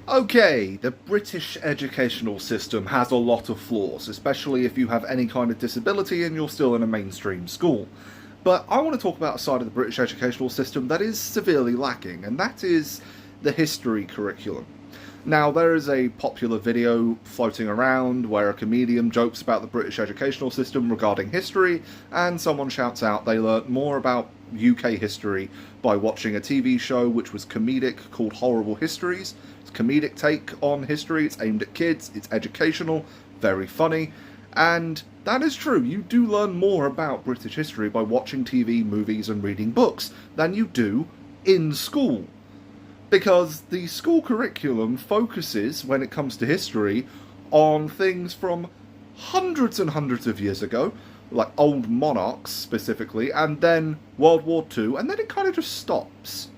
Okay, the British educational system has a lot of flaws, especially if you have any kind of disability and you're still in a mainstream school. But I want to talk about a side of the British educational system that is severely lacking, and that is the history curriculum. Now, there is a popular video floating around where a comedian jokes about the British educational system regarding history, and someone shouts out they learnt more about UK history by watching a TV show which was comedic called Horrible Histories. It's a comedic take on history, it's aimed at kids, it's educational, very funny, and that is true. You do learn more about British history by watching TV, movies, and reading books than you do in school, because the school curriculum focuses, when it comes to history, on things from hundreds and hundreds of years ago, like old monarchs specifically, and then World War II, and then it kind of just stops.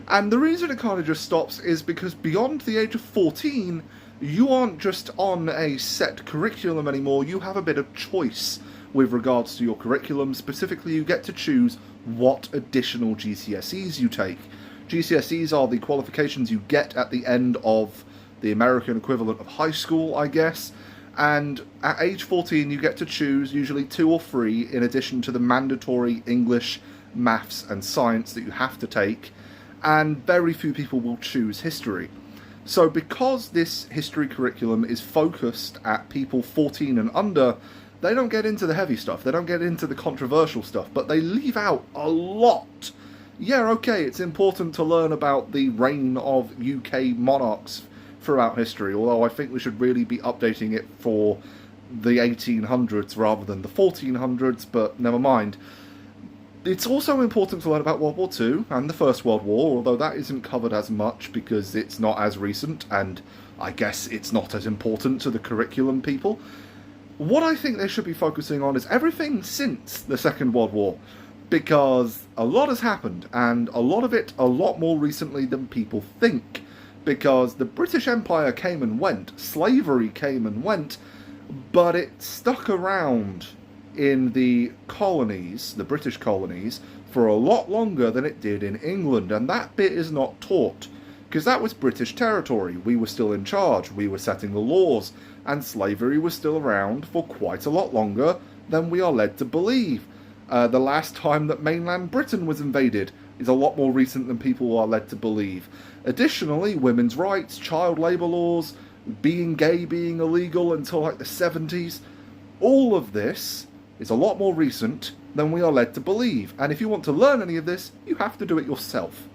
And the reason it kind of just stops is because beyond the age of 14, you aren't just on a set curriculum anymore, you have a bit of choice with regards to your curriculum. Specifically, you get to choose what additional GCSEs you take. GCSEs are the qualifications you get at the end of the American equivalent of high school, I guess. And at age 14, you get to choose usually 2 or 3 in addition to the mandatory English, maths, and science that you have to take. And very few people will choose history. So because this history curriculum is focused at people 14 and under, they don't get into the heavy stuff, they don't get into the controversial stuff, but they leave out a lot. Yeah, okay, it's important to learn about the reign of UK monarchs throughout history, although I think we should really be updating it for the 1800s rather than the 1400s, but never mind. It's also important to learn about World War II and the First World War, although that isn't covered as much because it's not as recent, and I guess it's not as important to the curriculum people. What I think they should be focusing on is everything since the Second World War, because a lot has happened, and a lot of it a lot more recently than people think, because the British Empire came and went, slavery came and went, but it stuck around in the colonies, the British colonies, for a lot longer than it did in England, and that bit is not taught, because that was British territory. We were still in charge, we were setting the laws, and slavery was still around for quite a lot longer than we are led to believe. The last time that mainland Britain was invaded is a lot more recent than people are led to believe. Additionally, women's rights, child labour laws, being gay being illegal until like the 70s, all of this is a lot more recent than we are led to believe. And if you want to learn any of this, you have to do it yourself.